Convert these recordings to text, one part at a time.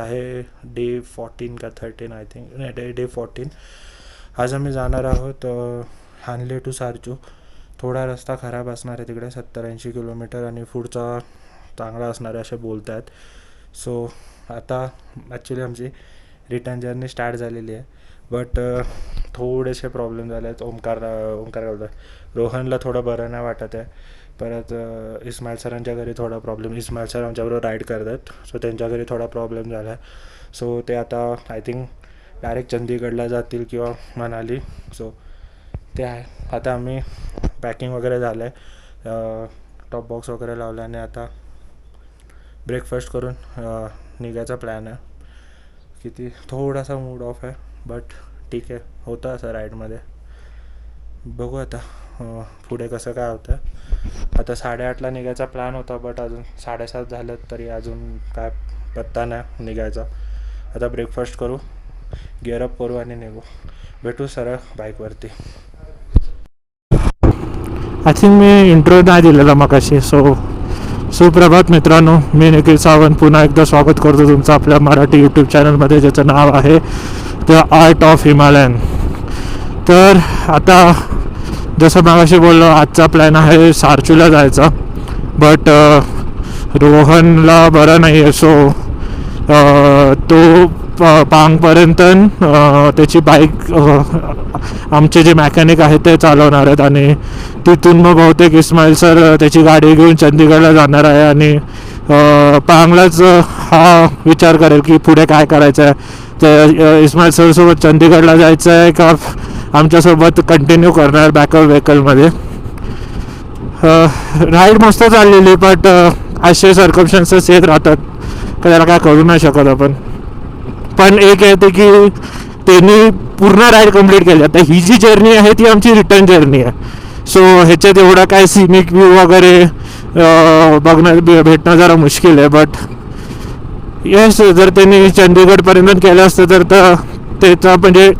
आहे डे 14 का 13 I think, नाही डे 14. आज आम्ही जाणार आहोत हानले टू सारचू. थोडा रस्ता खराब असणार आहे तिकडे, 70-80 किलोमीटर, आणि पुढचा चांगला असणार आहे असे बोलत आहेत. सो आता ॲक्च्युली आमची रिटर्न जर्नी स्टार्ट झालेली आहे, बट थोडेसे प्रॉब्लेम झाले आहेत. ओंकार काय बोलतात, रोहनला थोडं बरं नाही वाटत आहे. परत इस्माईल सरांच्या घरी थोडा प्रॉब्लेम, इस्माईल सर आमच्याबरोबर राईड करतात, सो त्यांच्या घरी थोडा प्रॉब्लेम झाला आहे. सो ते आता आय थिंक डायरेक्ट चंदीगडला जातील किंवा मनाली. सो ते आहे. आता आम्ही पॅकिंग वगैरे झालं आहे, टॉप बॉक्स वगैरे लावला, आणि आता ब्रेकफास्ट करून निघायचा प्लॅन आहे. किती थोडासा मूड ऑफ आहे, बट ठीक आहे, होतं असं राईडमध्ये. बघू आता पुढे कसं काय होतं. आता 8:30ला निघायचा प्लॅन होता, बट अजून 7:30 झालं तरी अजून काय पत्ता नाही निघायचा. आता ब्रेकफास्ट करू, गिअरअप करू आणि निघू. भेटू सरळ बाईकवरती. आय थिंक मी इंट्रो नाही दिलेला मगाशी. सुप्रभात मित्रांनो, मी निखिल सावंत पुन्हा एकदा स्वागत करतो तुमचं आपल्या मराठी यूट्यूब चॅनलमध्ये, ज्याचं नाव आहे द आर्ट ऑफ हिमालयन. तर आता जसं मगाशी बोललो, आजचा प्लॅन आहे सारचूला जायचा, बट रोहनला बरं नाही आहे. सो तो पांगपर्यंत त्याची बाईक आमचे जे मेकॅनिक आहेत ते चालवणार आहेत, आणि तिथून मग बहुतेक इस्माईल सर त्याची गाडी घेऊन चंदीगडला जाणार आहे, आणि पांगलाच हा विचार करेल की पुढे काय करायचं आहे. तर इस्माईल सरसोबत चंदीगडला जायचं आहे का आमच्यासोबत कंटिन्यू करणार बॅकअप व्हेकलमध्ये. राईड मस्त चाललेली, बट असे सर्कमस्टन्सेस येत राहतात का त्याला काय करू नाही शकत आपण. पण एक येते की त्यांनी पूर्ण राईड कंप्लीट केली. आता ही जी जर्नी आहे ती आमची रिटर्न जर्नी आहे. सो ह्याच्यात एवढा काय सिनिक व्ह्यू वगैरे भेटणं जरा मुश्किल आहे, बट येस, जर त्यांनी चंदीगडपर्यंत केलं असतं तर त्याचा म्हणजे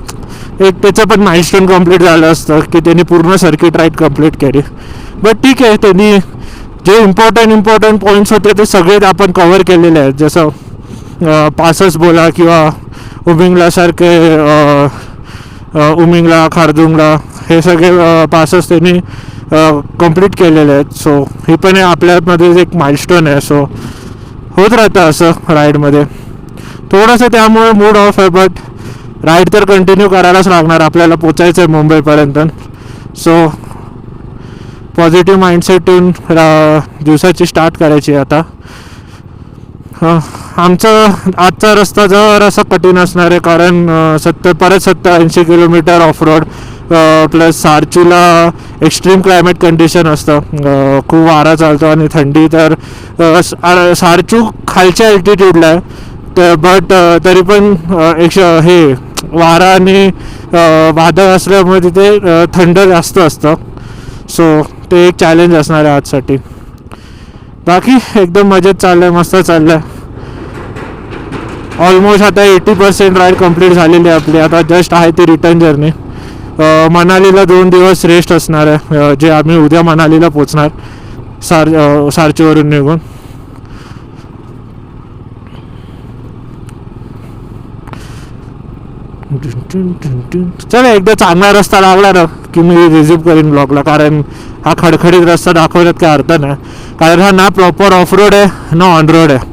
एक त्याचं पण माइलस्टोन कंप्लीट झालं असतं की त्यांनी पूर्ण सर्किट राईड कंप्लीट केली. बट ठीक आहे, त्यांनी जे इम्पॉर्टंट पॉईंट्स होते ते सगळे आपण कव्हर केलेले आहेत. जसं पासस बोला किंवा उमिंगलासारखे उमिंगला, खारदुंगला, हे सगळे पासस त्यांनी कंप्लीट केलेले आहेत. सो ही पण आपल्यामध्ये एक माइलस्टोन आहे. सो होत राहतं असं राईडमध्ये थोडंसं, त्यामुळे मूड ऑफ आहे, बट राईड तर कंटिन्यू करायलाच लागणार, आपल्याला पोचायचं आहे मुंबईपर्यंत. सो पॉझिटिव्ह माइंडसेटून दिवसाची स्टार्ट करायची आता. आमचा आजचा रस्ता जरासा कठीण असणार आहे, कारण 70-80 किलोमीटर ऑफ रोड, प्लस सारचूला एक्स्ट्रीम क्लायमेट कंडिशन असतं, खूप वारा चालतो आणि थंडी. तर सारचू खालच्या अल्टिट्यूडला आहे, तर बट तरी पण हे वारा आणि वादळ असल्यामुळे तिथे थंड जास्त असतं. सो ते एक चॅलेंज असणार आहे आजसाठी. बाकी एकदम मजेत चाललं आहे, मस्त चाललं आहे. ऑलमोस्ट आता 80% राईड कंप्लीट झालेली आहे आपली. आता जस्ट आहे ती रिटर्न जर्नी. मनालीला 2 दिवस रेस्ट असणार आहे, जे आम्ही उद्या मनालीला पोचणार सारचीवरून निघून. चला, एकदा चांगला रस्ता लागला ना की मी रिझ्यूम करीन ब्लॉगला, कारण हा खडखडीत रस्ता दाखवण्यात काय अर्थ नाही, कारण हा ना प्रॉपर ऑफ रोड आहे ना ऑन रोड आहे.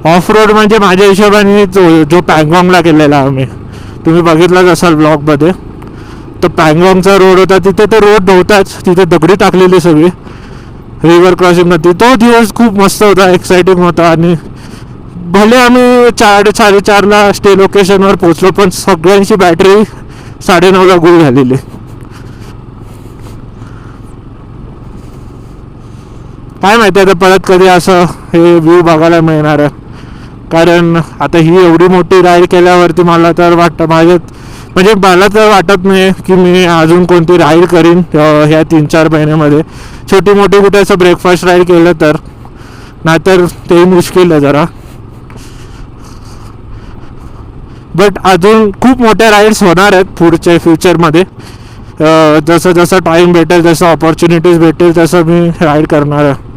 ऑफ रोड म्हणजे माझ्या हिशोबाने जो पँगॉंगला केलेला आम्ही, तुम्ही बघितलाच असाल ब्लॉगमध्ये, तर पँगॉंगचा रोड होता, तिथे तर रोड नव्हताच, तिथे दगडी टाकलेली सगळी रिव्हर क्रॉसिंग नव्हती. तो दिवस खूप मस्त होता, एक्साइटिंग होता. आणि भले आम्ही 4:30ला स्टे लोकेशनवर पोचलो, पण सगळ्यांची बॅटरी 9:30ला गुल झालेली. काय माहिती आता परत कधी असं हे व्ह्यू बघायला मिळणार आहे, कारण आता ही एवढी मोठी राईड केल्यावरती मला तर वाटतं म्हणजे मला तर वाटत नाही की मी अजून कोणती राईड करीन ह्या 3-4 महिन्यामध्ये. छोटी मोठी कुठे असं ब्रेकफास्ट राईड केलं तर, नाहीतर ते मुश्किल आहे जरा. बट अजून खूप मोठ्या राईड्स होणार आहेत पुढच्या फ्युचरमध्ये. जसं जसं टाईम भेटेल, जसं ऑपॉर्च्युनिटीज भेटेल, तसं मी राईड करणार आहे.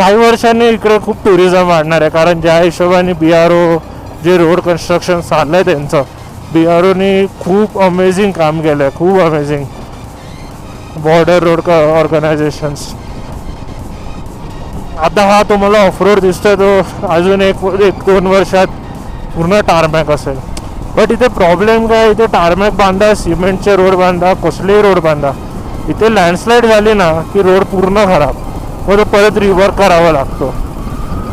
काही वर्षांनी इकडे खूप टुरिझम वाढणार आहे, कारण ज्या हिशोबाने BRO जे रोड कन्स्ट्रक्शन चाललं आहे त्यांचं, BROनी खूप अमेझिंग काम केलं आहे, खूप अमेझिंग. Border road organisations. आता हा तुम्हाला ऑफरोड दिसतोय, तो अजून एक 2 वर्षात पूर्ण टारमॅक असेल. बट इथे प्रॉब्लेम काय, इथे टारमॅक बांधा, सिमेंटचे रोड बांधा, कसलेही रोड बांधा, इथे लँडस्लाईड झाली ना की रोड पूर्ण खराब, मग तो परत रिवर्क करावा लागतो.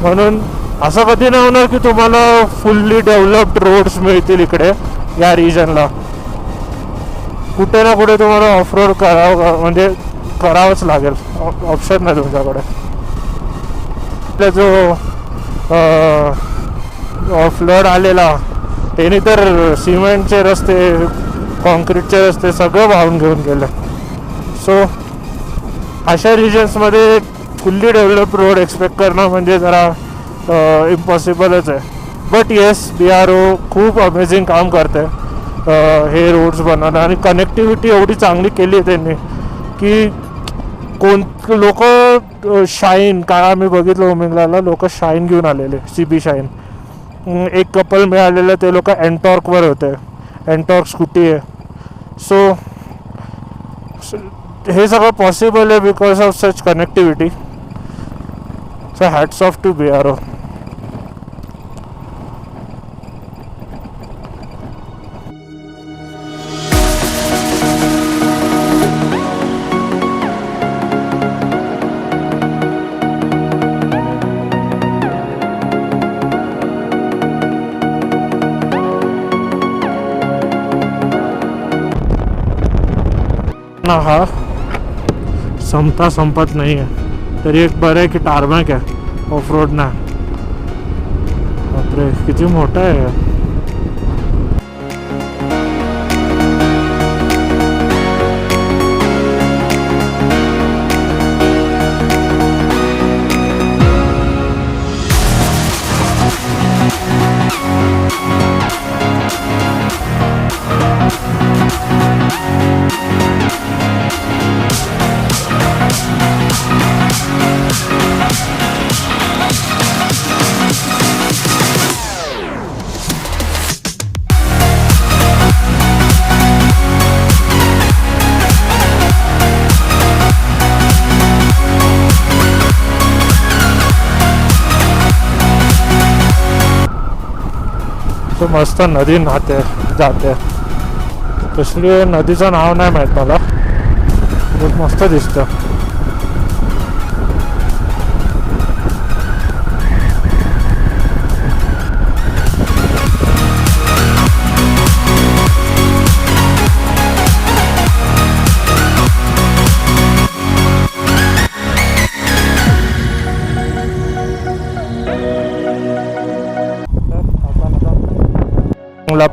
म्हणून असं कधी नाही होणार की तुम्हाला फुल्ली डेव्हलप्ड रोड्स मिळतील इकडे या रिजनला. कुठे ना कुठे तुम्हाला ऑफरोड करावं, म्हणजे करावंच लागेल, ऑप्शन नाही तुमच्याकडे. जो फ्लड आलेला त्याने तर सिमेंटचे रस्ते, कॉन्क्रीटचे रस्ते सगळं वाहून घेऊन गेले. सो अशा रिजन्समध्ये फुल्ली डेव्हलप रोड एक्सपेक्ट करणं म्हणजे जरा इम्पॉसिबलच आहे. बट येस, BRO खूप अमेझिंग काम करते हे रोड्स बनवणं, आणि कनेक्टिव्हिटी एवढी चांगली केली आहे त्यांनी की कोण लोक शाईन, काय आम्ही बघितलं उमिंगला लोक शाईन घेऊन आलेले, CB शाईन. एक कपल मिळालेलं, ते लोक एनटॉर्कवर होते, एनटॉर्क स्कूटी आहे. सो हे सगळं पॉसिबल आहे because of such connectivity. So hats off to BRO. हा संपत नाही आहे, तरी एक बरं आहे की टारमॅक आहे, ऑफ रोड ना. बापरे किती मोठा आहे. तो मस्त नदी नाहते जाते. कसली नदीचं नाव नाही माहीत मला, खूप मस्त दिसतं.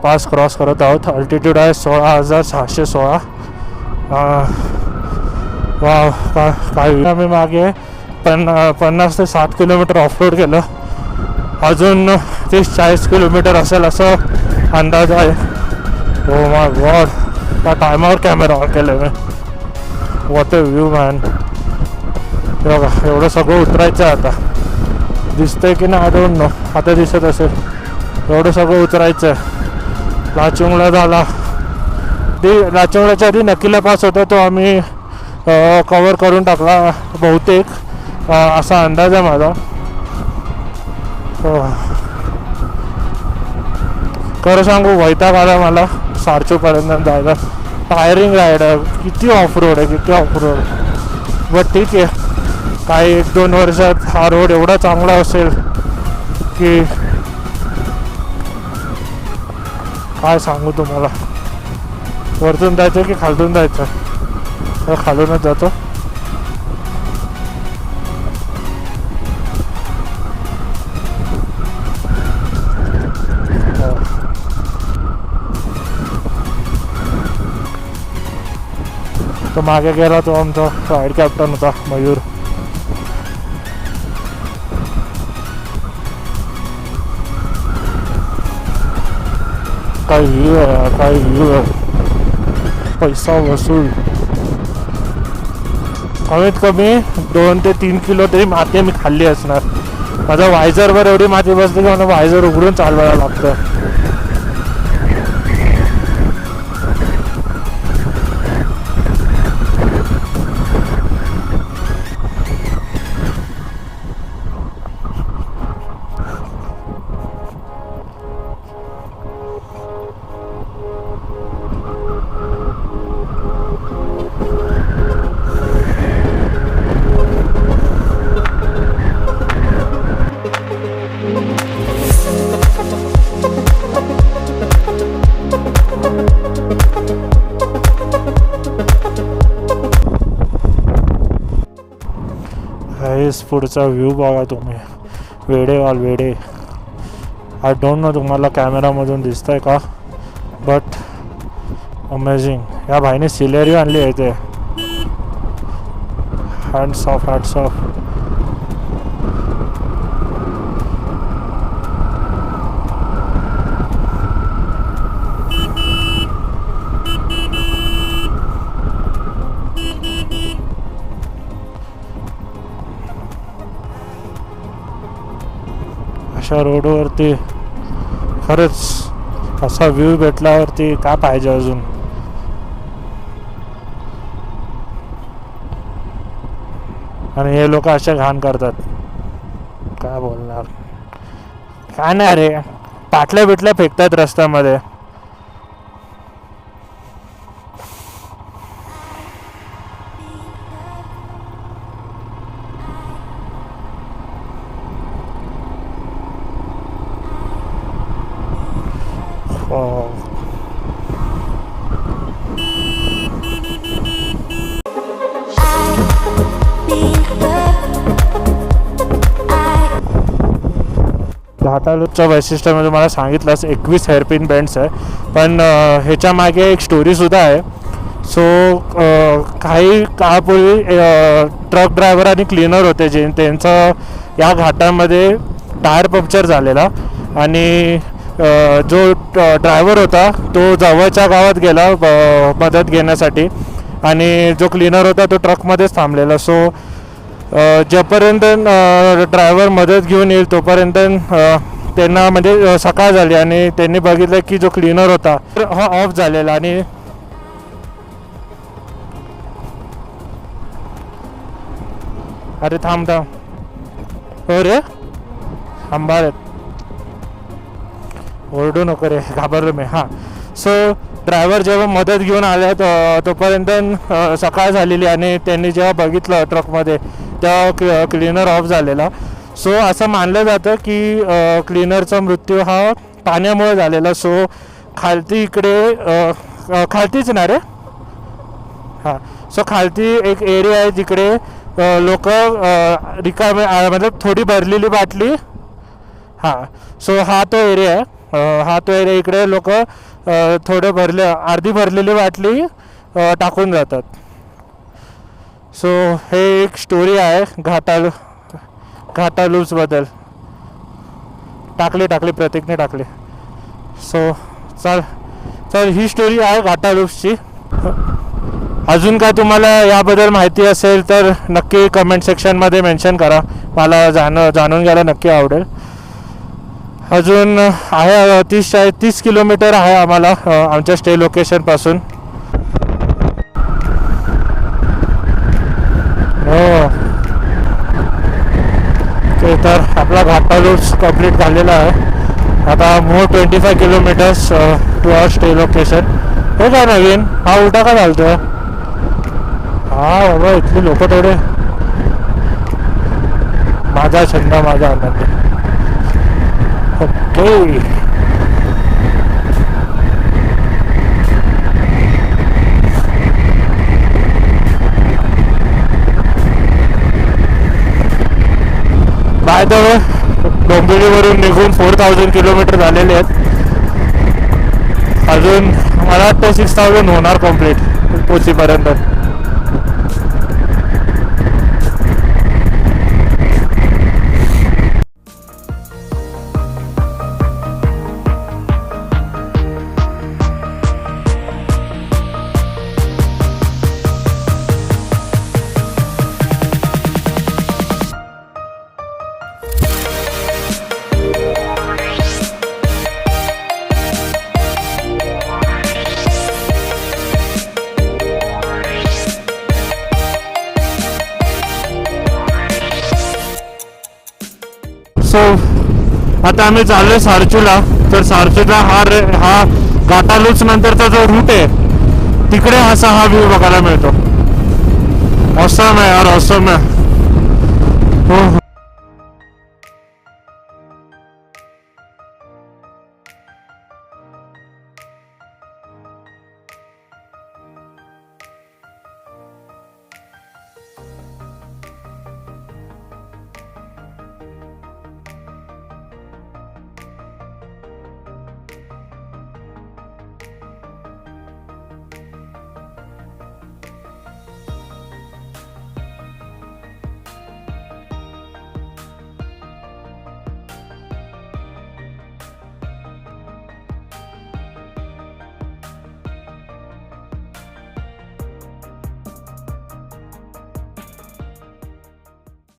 पास क्रॉस करत आहोत. अल्टिट्यूड आहे 16,616. वा काय आम्ही मागे 50 ते 60 किलोमीटर ऑफरोड केलं, अजून 30-40 किलोमीटर असेल असं अंदाज आहे. ओ माय गॉड, त्या टायमावर कॅमेरा ऑन केलं मी. What a view man. बघा एवढं सगळं उतरायचं आहे आता, दिसतंय की नाही आय डोंट नो, आता दिसत असेल. एवढं सगळं उतरायचं आहे. लाचुंगला झाला, लाचुंगल्याच्या आधी नक्कीला पास होता, तो आम्ही कवर करून टाकला बहुतेक, असा अंदाज आहे माझा. खरं सांगू वैताग आला मला सारचूपर्यंत जायला. टायरिंग राईड आहे, किती ऑफ रोड आहे, किती ऑफ रोड. बट ठीक आहे, काही 1-2 वर्षात हा रोड एवढा चांगला असेल की काय सांगू तुम्हाला. वरतून जायचं की खालतून जायचं, तर खालूनच जातो. तो मागे गेला तो आमचा राईड कॅप्टन होता मयूर. काय व्ह्यू आहे, काय व्ह्यू आहे. पैसा वसूल. कमीत कमी 2 ते 3 किलो तरी माती मी खाल्ली असणार. माझा वायझरवर एवढी माती बसली की मला वायझर उघडून चालवायला लागतं. हेच पुढचा व्ह्यू बघा तुम्ही. वेडेवाल वेडे. आय डोंट नो तुम्हाला कॅमेरामधून दिसतंय का, बट अमेझिंग. या भाईने सिलेरी आणली आहे ते. Hats off hats off. अशा रोडवरती खरंच असा व्ह्यू भेटल्यावरती काय पाहिजे अजून. आणि हे लोक असे घाण करतात, काय बोलणार. काय नाही रे, पाटल्या बिटल्या फेकतात रस्त्यामध्ये. घाटालूपचं वैशिष्ट्य म्हणजे मला सांगितलंच 21 हेअरपिन बेंड्स आहे, पण ह्याच्या मागे एक स्टोरीसुद्धा आहे. सो काही काळापूर्वी ट्रक ड्रायव्हर आणि क्लीनर होते जे त्यांचं या घाटामध्ये टायर पंक्चर झालेला, आणि जो ड्रायव्हर होता तो जवळच्या गावात गेला मदत घेण्यासाठी, आणि जो क्लीनर होता तो ट्रकमध्येच थांबलेला. सो जोपर्यंत ड्रायव्हर मदत घेऊन येईल तोपर्यंत त्यांना म्हणजे सकाळ झाली, आणि त्यांनी बघितलं की जो क्लीनर होता हा ऑफ झालेला. आणि अरे थांब थांब, हो रे थांबा, ओरडू नको रे, घाबरलो मी. हां, सो ड्रायव्हर जेव्हा मदत घेऊन आले तोपर्यंत सकाळ झालेली, आणि त्यांनी जेव्हा बघितलं ट्रकमध्ये तेव्हा क्लीनर ऑफ झालेला. सो असं मानलं जातं की क्लीनरचा मृत्यू हा पाण्यामुळे झालेला. सो खालती इकडे खालतीच ना रे, हां, सो खालती एक एरिया आहे जिकडे लोक रिकामे मतलब थोडी भरलेली बाटली, हां, सो हा तो एरिया आहे. हा तो एरिया इकडे लोक थोडं अर्धी भरलेली बाटली टाकून जातात. सो हे एक स्टोरी आहे घाटालूप्सबद्दल. टाकली प्रतीकने टाकली. सो चल ही स्टोरी आहे घाटालूप्सची. अजून काय तुम्हाला याबद्दल माहिती असेल तर नक्की कमेंट सेक्शनमध्ये मेन्शन करा, मला जाणून घ्यायला नक्की आवडेल. अजून आहे 30 किलोमीटर आहे आम्हाला आमच्या स्टे लोकेशनपासून. हो, ते तर आपला घाटालूप्स कंप्लीट झालेला आहे. आता more 25 kilometers to our stay location. हे काय नवीन, हा उलटा का चालतोय? हा बाबा, इथली लोक थोडे, माझा छंद माझा आनंद. ओके, बाय द वे डोंबिवलीवरून निघून 4000 किलोमीटर झालेले आहेत. अजून मला वाटतं 6000 होणार कम्प्लीट पोचीपर्यंत. आता आम्ही चाललोय सारचूला. तर सारचूला हा घाटालूच नंतरचा जो रूट आहे तिकडे असा हा व्ह्यू बघायला मिळतो. ऑसम आहे यार, ऑसम आहे. हो.